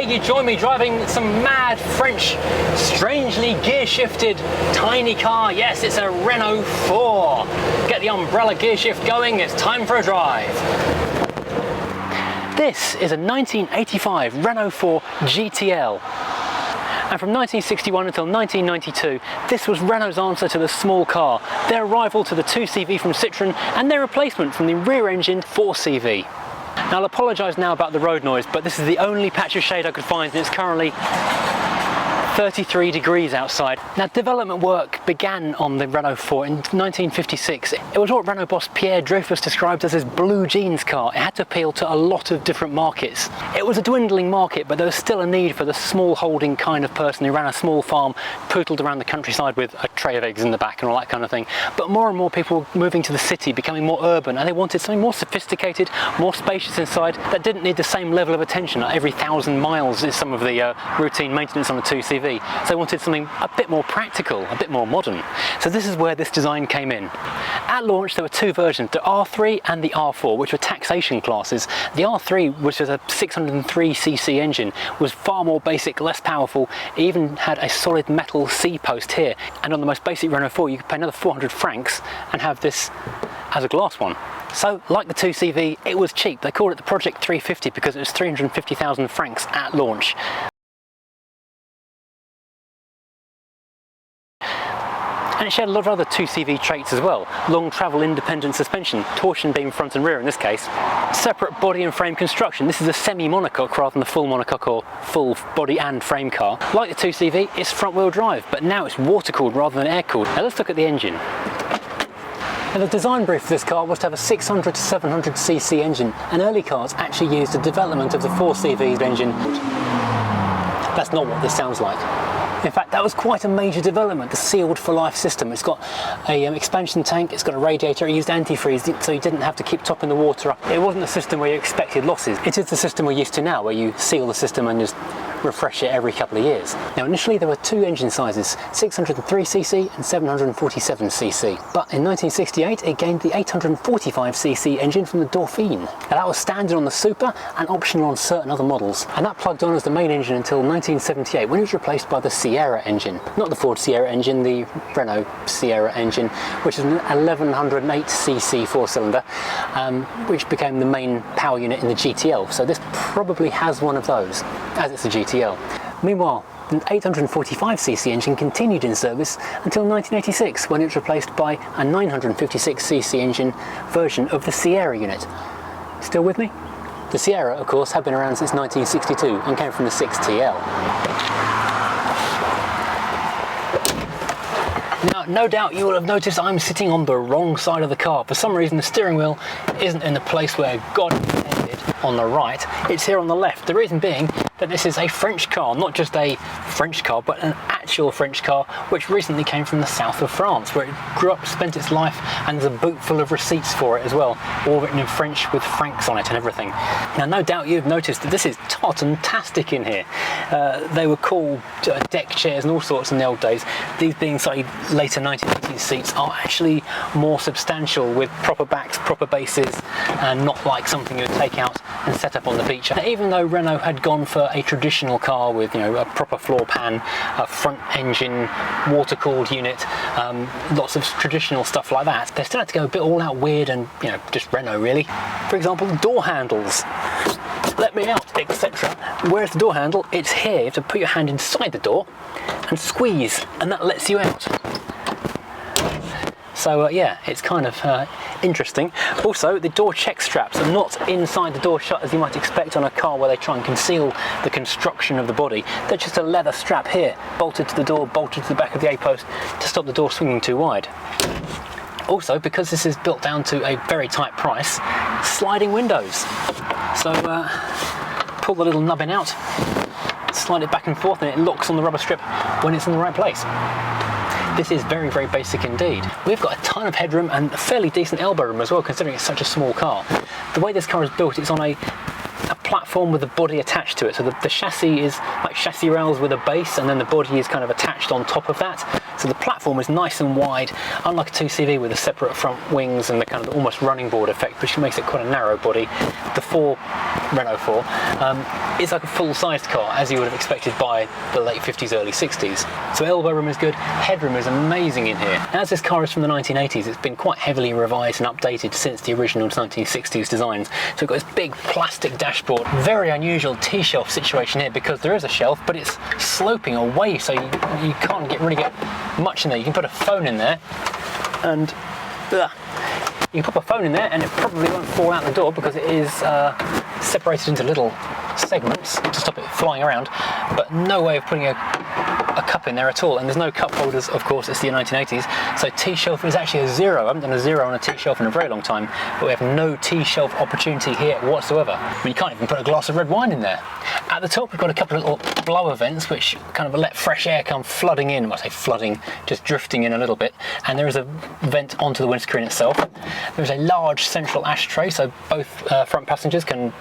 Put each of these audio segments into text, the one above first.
you join me driving some mad French, strangely gear-shifted tiny car. Yes, it's a Renault 4. Get the umbrella gear shift going, it's time for a drive. This is a 1985 Renault 4 GTL. And from 1961 until 1992, this was Renault's answer to the small car, their rival to the 2CV from Citroën, and their replacement from the rear-engined 4CV. Now, I'll apologise now about the road noise, but this is the only patch of shade I could find, and it's currently 33 degrees outside. Now, development work began on the Renault 4 in 1956. It was what Renault boss Pierre Dreyfus described as his blue jeans car. It had to appeal to a lot of different markets. It was a dwindling market, but there was still a need for the small holding kind of person who ran a small farm, poodled around the countryside with a tray of eggs in the back and all that kind of thing. But more and more people were moving to the city, becoming more urban, and they wanted something more sophisticated, more spacious inside, that didn't need the same level of attention. Every 1,000 miles is some of the routine maintenance on a 2CV. So they wanted something a bit more practical, a bit more modern. So this is where this design came in. At launch there were two versions, the R3 and the R4, which were taxation classes. The R3, which was a 603cc engine, was far more basic, less powerful. It even had a solid metal C-post here. And on the most basic Renault 4 you could pay another 400 francs and have this as a glass one. So, like the 2CV, it was cheap. They called it the Project 350 because it was 350,000 francs at launch. And it shared a lot of other 2CV traits as well. Long travel independent suspension, torsion beam front and rear in this case. Separate body and frame construction. This is a semi-monocoque rather than the full monocoque or full body and frame car. Like the 2CV, it's front wheel drive, but now it's water cooled rather than air cooled. Now let's look at the engine. Now, the design brief for this car was to have a 600 to 700cc engine, and early cars actually used the development of the 4CV engine. That's not what this sounds like. In fact, that was quite a major development, the sealed for life system. It's got an expansion tank, it's got a radiator, it used antifreeze, so you didn't have to keep topping the water up. It wasn't a system where you expected losses. It is the system we're used to now, where you seal the system and just refresh it every couple of years. Now, initially there were two engine sizes, 603cc and 747cc. But in 1968 it gained the 845cc engine from the Dauphine. Now, that was standard on the Super and optional on certain other models. And that plugged on as the main engine until 1978, when it was replaced by the Sierra engine. Not the Ford Sierra engine, the Renault Sierra engine, which is an 1108cc four-cylinder, which became the main power unit in the GTL. So this probably has one of those, as it's a GTL. Meanwhile, the 845cc engine continued in service until 1986, when it was replaced by a 956cc engine version of the Sierra unit. Still with me? The Sierra, of course, had been around since 1962 and came from the 6TL. Now, no doubt you will have noticed I'm sitting on the wrong side of the car. For some reason the steering wheel isn't in the place where God intended, on the right, it's here on the left. The reason being that this is a French car, not just a French car, but an actual French car which recently came from the south of France, where it grew up, spent its life, and there's a boot full of receipts for it as well, all written in French with francs on it and everything. Now, no doubt you've noticed that this is totantastic in here. They were called deck chairs and all sorts in the old days. These being slightly later 1980s seats are actually more substantial, with proper backs, proper bases, and not like something you would take out and set up on the beach. Now, even though Renault had gone for a traditional car with, you know, a proper floor pan, a front engine, water-cooled unit, lots of traditional stuff like that, they still had to go a bit all out weird and, you know, just Renault really. For example, door handles. Let me out, etc. Where's the door handle? It's here. You have to put your hand inside the door and squeeze, and that lets you out. So yeah, it's kind of interesting. Also, the door check straps are not inside the door shut as you might expect on a car where they try and conceal the construction of the body. They're just a leather strap here, bolted to the door, bolted to the back of the A-post to stop the door swinging too wide. Also, because this is built down to a very tight price, sliding windows. So pull the little nubbin out, slide it back and forth, and it locks on the rubber strip when it's in the right place. This is very, very basic indeed. We've got a ton of headroom and a fairly decent elbow room as well, considering it's such a small car. The way this car is built, it's on a platform with the body attached to it. So the chassis is like chassis rails with a base, and then the body is kind of attached on top of that. So the platform is nice and wide, unlike a 2CV with the separate front wings and the kind of almost running board effect, which makes it quite a narrow body. The Renault 4 is like a full-sized car, as you would have expected by the late 50s, early 60s. So elbow room is good, headroom is amazing in here. As this car is from the 1980s, it's been quite heavily revised and updated since the original 1960s designs. So we've got this big plastic dashboard, very unusual T-shelf situation here, because there is a shelf, but it's sloping away, so you can't really get much in there. You can put a phone in there, and you can pop a phone in there and it probably won't fall out the door, because it is separated into little segments to stop it flying around, but no way of putting a cup in there at all. And there's no cup holders, of course, it's the 1980s, so T-shelf is actually a zero. I haven't done a zero on a T-shelf in a very long time, but we have no T-shelf opportunity here whatsoever. I mean, you can't even put a glass of red wine in there. At the top we've got a couple of little blower vents which kind of let fresh air come flooding in. Well, I say flooding, just drifting in a little bit, and there is a vent onto the windscreen itself. There's a large central ashtray, so both front passengers can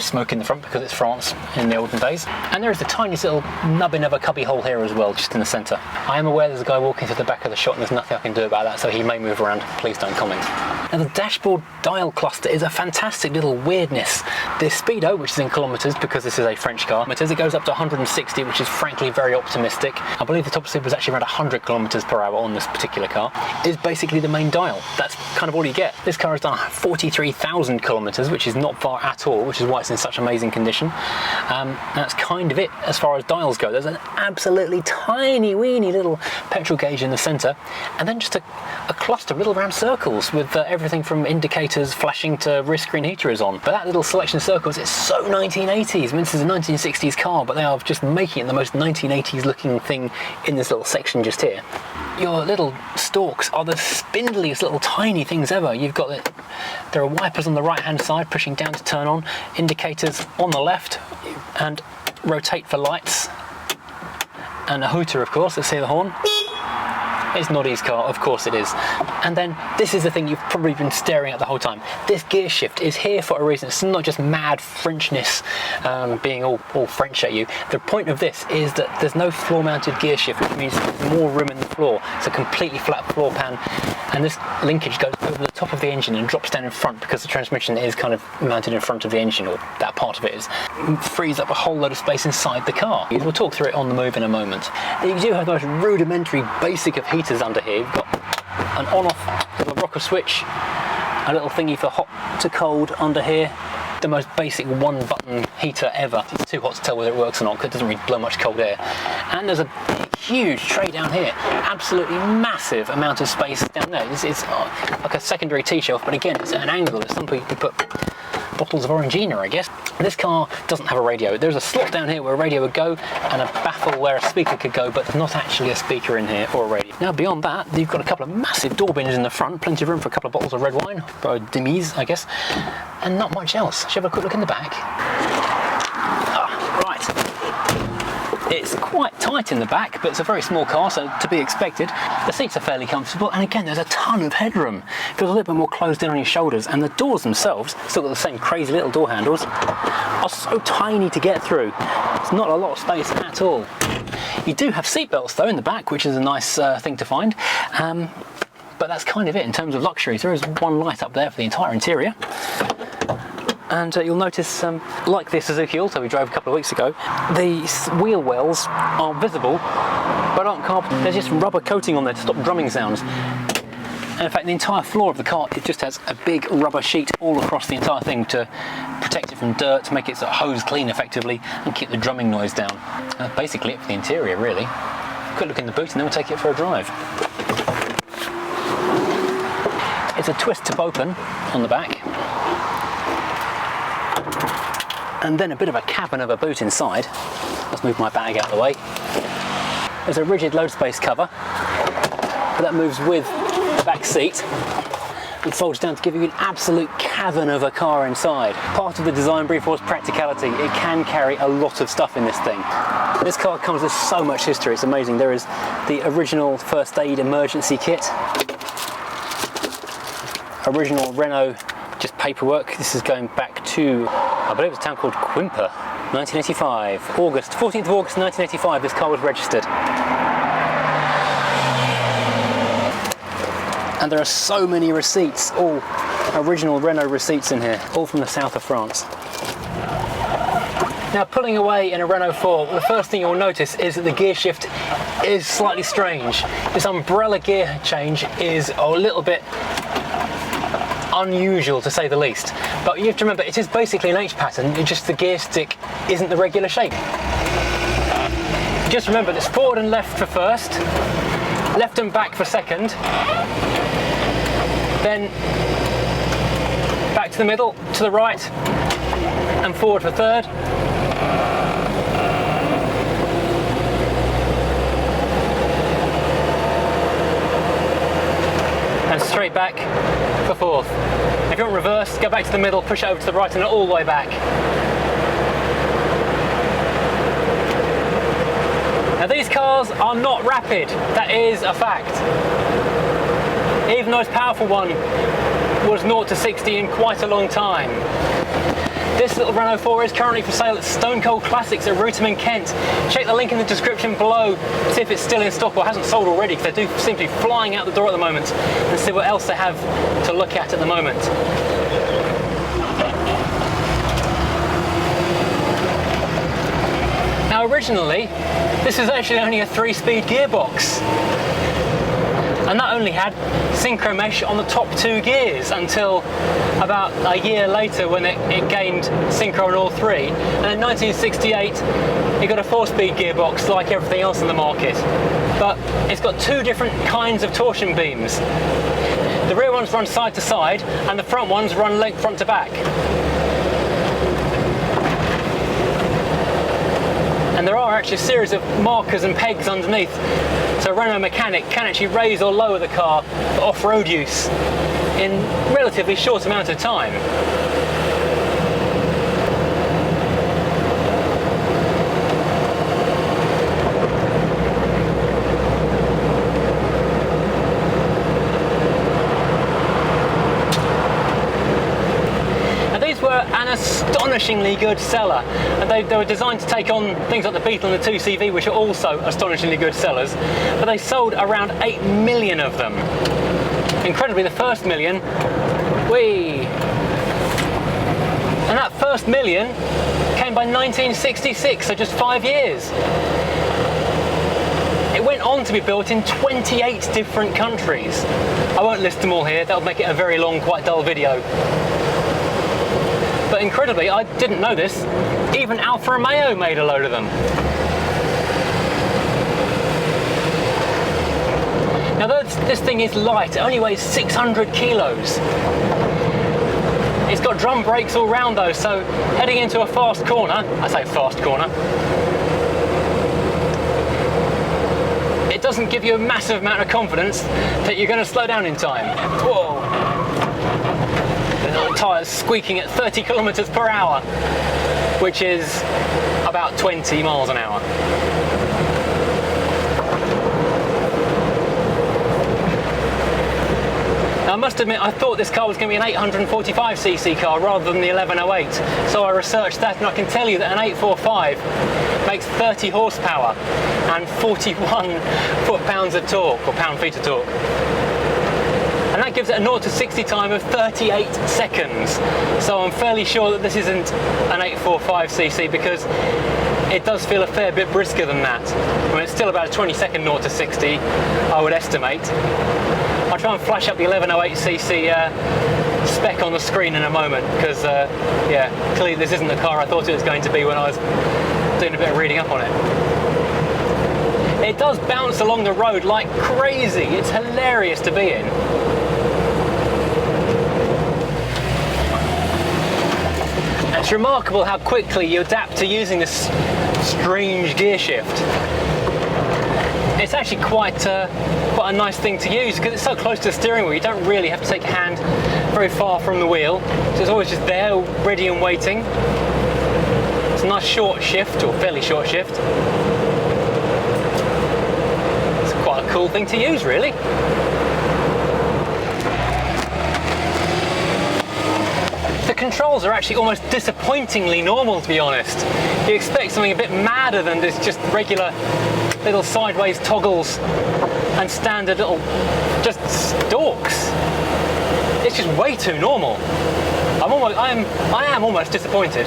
smoke in the front, because it's France in the olden days. And there is the tiniest little nubbin of a cubby hole here as well, just in the centre. I am aware there's a guy walking to the back of the shot and there's nothing I can do about that, so he may move around. Please don't comment. Now, the dashboard dial cluster is a fantastic little weirdness. The speedo, which is in kilometres because this is a French car, it goes up to 160, which is frankly very optimistic. I believe the top speed was actually around 100 kilometres per hour on this particular car. Is basically the main dial. That's kind of all you get. This car has done 43,000 kilometres, which is not far at all, which is why it's in such amazing condition. That's kind of it as far as dials go. There's an absolutely tiny weeny little petrol gauge in the centre, and then just a cluster of little round circles with everything from indicators flashing to wrist screen heater is on. But that little selection of circles, it's so 1980s. I mean, this is a 1960s car, but they are just making it the most 1980s looking thing in this little section just here. Your little stalks are the spindliest little tiny things ever. You've got there are wipers on the right hand side pushing down to turn on, indicators on the left, and rotate for lights, and a hooter, of course. Let's hear the horn. It's Noddy's car, of course it is. And then this is the thing you've probably been staring at the whole time. This gear shift is here for a reason. It's not just mad Frenchness being all French at you. The point of this is that there's no floor-mounted gear shift, which means more room in the floor. It's a completely flat floor pan, and this linkage goes over the top of the engine and drops down in front, because the transmission is kind of mounted in front of the engine, or that part of it is. It frees up a whole load of space inside the car. We'll talk through it on the move in a moment. You do have the most rudimentary basic of heaters under here. You've got an on-off little rocker switch, a little thingy for hot to cold under here, the most basic one-button heater ever. It's too hot to tell whether it works or not, because it doesn't really blow much cold air. And there's a huge tray down here, absolutely massive amount of space down there. It's like a secondary T-shelf, but again, it's at an angle. At some point you could put bottles of Orangina, I guess. This car doesn't have a radio. There's a slot down here where a radio would go, and a baffle where a speaker could go, but not actually a speaker in here or a radio. Now, beyond that, you've got a couple of massive door bins in the front, plenty of room for a couple of bottles of red wine, or demise, I guess, and not much else. Shall we have a quick look in the back? Right. It's quite tight in the back, but it's a very small car, so to be expected. The seats are fairly comfortable, and again, there's a ton of headroom. It feels a little bit more closed in on your shoulders, and the doors themselves, still got the same crazy little door handles, are so tiny to get through. It's not a lot of space at all. You do have seat belts though in the back, which is a nice thing to find. But that's kind of it in terms of luxuries. There is one light up there for the entire interior. And you'll notice, like the Suzuki Alto we drove a couple of weeks ago, the wheel wells are visible, but aren't carpeted. There's just rubber coating on there to stop drumming sounds. And in fact, the entire floor of the car, it just has a big rubber sheet all across the entire thing to protect it from dirt, to make it sort of hose clean effectively, and keep the drumming noise down. That's basically it for the interior, really. Quick look in the boot, and then we'll take it for a drive. It's a twist-top open on the back, and then a bit of a cabin of a boot inside. Let's move my bag out of the way. There's a rigid load space cover, but that moves with the back seat and folds down to give you an absolute cavern of a car inside. Part of the design brief was practicality. It can carry a lot of stuff in this thing. This car comes with so much history, it's amazing. There is the original first aid emergency kit, original Renault just paperwork. This is going back to, I believe it's a town called Quimper, 1985. August, 14th of August 1985, this car was registered. And there are so many receipts, all original Renault receipts in here, all from the south of France. Now, pulling away in a Renault 4, the first thing you'll notice is that the gear shift is slightly strange. This umbrella gear change is a little bit unusual, to say the least. But you have to remember, it is basically an H pattern, it's just the gear stick isn't the regular shape. Just remember, it's forward and left for first, left and back for second, then back to the middle, to the right, and forward for third. And straight back for fourth. If you want reverse, go back to the middle, push it over to the right and all the way back. Now these cars are not rapid, that is a fact. Even the most powerful one was 0 to 60 in quite a long time. This little Renault 4 is currently for sale at Stone Cold Classics at Rootham in Kent. Check the link in the description below to see if it's still in stock or hasn't sold already, because they do seem to be flying out the door at the moment, and see what else they have to look at the moment. Now originally, this was actually only a 3-speed gearbox. And that only had synchro mesh on the top 2 gears until about a year later when it gained synchro on all 3. And in 1968 it got a 4-speed gearbox like everything else in the market. But it's got 2 different kinds of torsion beams. The rear ones run side to side and the front ones run length front to back. And there are actually a series of markers and pegs underneath, so a Renault mechanic can actually raise or lower the car for off-road use in a relatively short amount of time. An astonishingly good seller, and they were designed to take on things like the Beetle and the 2CV, which are also astonishingly good sellers, but they sold around 8 million of them. Incredibly, the first million, and that first million came by 1966, so just 5 years. It went on to be built in 28 different countries. I won't list them all here, that'll make it a very long, quite dull video. But incredibly, I didn't know this, even Alfa Romeo made a load of them. Now this thing is light, it only weighs 600 kilos. It's got drum brakes all round though, so heading into a fast corner, I say fast corner, it doesn't give you a massive amount of confidence that you're going to slow down in time. Whoa. The tyres squeaking at 30 kilometers per hour, which is about 20 miles an hour. Now, I must admit, I thought this car was going to be an 845cc car rather than the 1108, so I researched that, and I can tell you that an 845 makes 30 horsepower and 41 foot-pounds of torque, or pound-feet of torque. And that gives it a 0 to 60 time of 38 seconds. So I'm fairly sure that this isn't an 845cc, because it does feel a fair bit brisker than that. I mean, it's still about a 20-second 0 to 60, I would estimate. I'll try and flash up the 1108cc spec on the screen in a moment, because yeah, clearly this isn't the car I thought it was going to be when I was doing a bit of reading up on it. It does bounce along the road like crazy. It's hilarious to be in. It's remarkable how quickly you adapt to using this strange gear shift. It's actually quite a nice thing to use, because it's so close to the steering wheel. You don't really have to take your hand very far from the wheel, so it's always just there, ready and waiting. It's a nice short shift, or fairly short shift. It's quite a cool thing to use, really. The controls are actually almost disappointingly normal, to be honest. You expect something a bit madder than this just regular little sideways toggles and standard little just stalks. It's just way too normal. I am almost disappointed.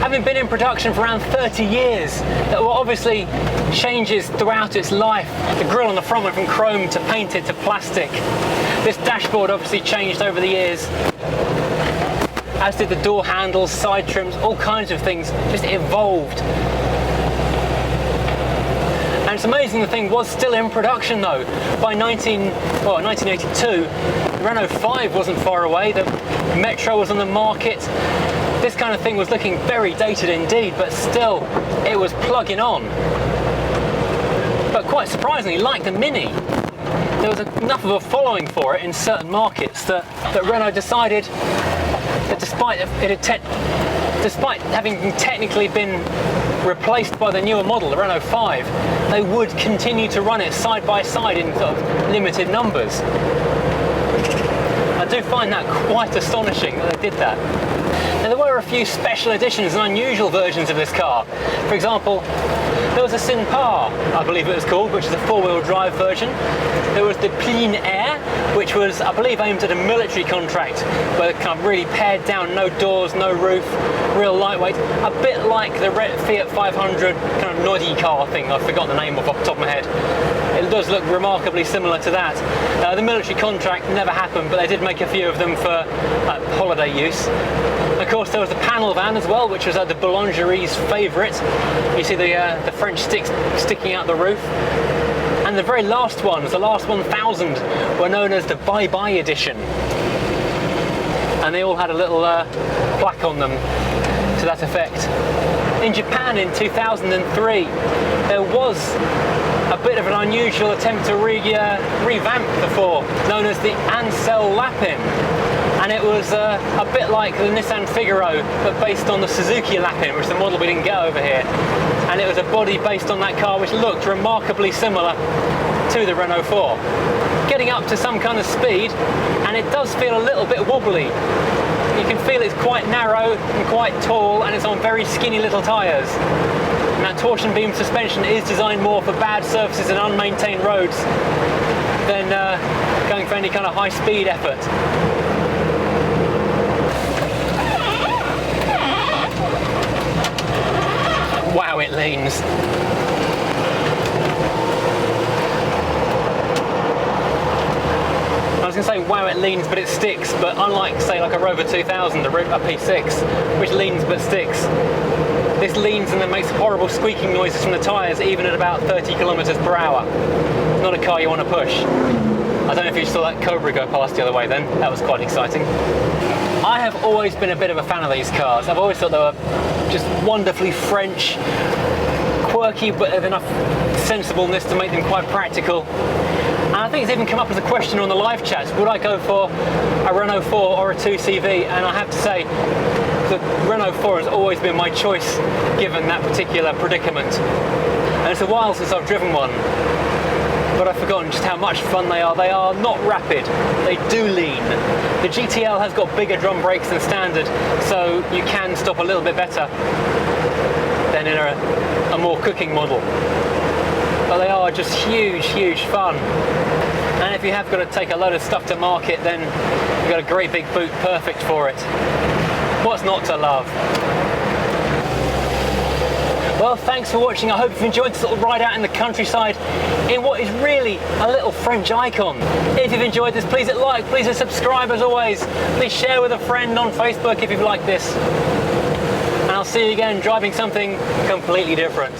Having been in production for around 30 years, that were obviously changes throughout its life. The grille on the front went from chrome to painted to plastic. This dashboard obviously changed over the years, as did the door handles, side trims, all kinds of things just evolved. And it's amazing the thing was still in production though. By 1982, the Renault 5 wasn't far away, the Metro was on the market. This kind of thing was looking very dated indeed, but still, it was plugging on. But quite surprisingly, like the Mini, there was enough of a following for it in certain markets that Renault decided that despite having technically been replaced by the newer model, the Renault 5, they would continue to run it side by side in sort of limited numbers. I do find that quite astonishing that they did that. Now, there were a few special editions and unusual versions of this car. For example, there was a Synpar, I believe it was called, which is a four-wheel drive version. There was the Plein Air, which was, I believe, aimed at a military contract, where it kind of really pared down, no doors, no roof, real lightweight, a bit like the Fiat 500 kind of noddy car thing. I've forgotten the name off the top of my head. It does look remarkably similar to that. The military contract never happened, but they did make a few of them for holiday use. Of course, there was the panel van as well, which was the boulangerie's favourite. You see the French sticks sticking out the roof. And the very last ones, the last 1000, were known as the Bye Bye edition. And they all had a little plaque on them to that effect. In Japan in 2003, there was a bit of an unusual attempt to revamp the 4, known as the Ansel Lapin. And it was a bit like the Nissan Figaro, but based on the Suzuki Lapin, which is the model we didn't get over here. And it was a body based on that car, which looked remarkably similar to the Renault 4. Getting up to some kind of speed, and it does feel a little bit wobbly. You can feel it's quite narrow and quite tall, and it's on very skinny little tyres. Now, torsion beam suspension is designed more for bad surfaces and unmaintained roads than going for any kind of high speed effort. Wow, it leans. I was going to say wow, it leans but it sticks, but unlike say like a Rover 2000, a P6, which leans but sticks, this leans and then makes horrible squeaking noises from the tyres even at about 30 kilometers per hour. Not a car you want to push. I don't know if you saw that Cobra go past the other way then, that was quite exciting. I have always been a bit of a fan of these cars. I've always thought they were just wonderfully French, quirky but with enough sensibleness to make them quite practical. And I think it's even come up as a question on the live chats, would I go for a Renault 4 or a 2CV? And I have to say, the Renault 4 has always been my choice given that particular predicament. And it's a while since I've driven one, but I've forgotten just how much fun they are. They are not rapid, they do lean. The GTL has got bigger drum brakes than standard, so you can stop a little bit better than in a more cooking model. But they are just huge, huge fun. And if you have got to take a load of stuff to market, then you've got a great big boot perfect for it. What's not to love? Well, thanks for watching. I hope you've enjoyed this little ride out in the countryside in what is really a little French icon. If you've enjoyed this, please hit like, please hit subscribe as always. Please share with a friend on Facebook if you've liked this. And I'll see you again driving something completely different.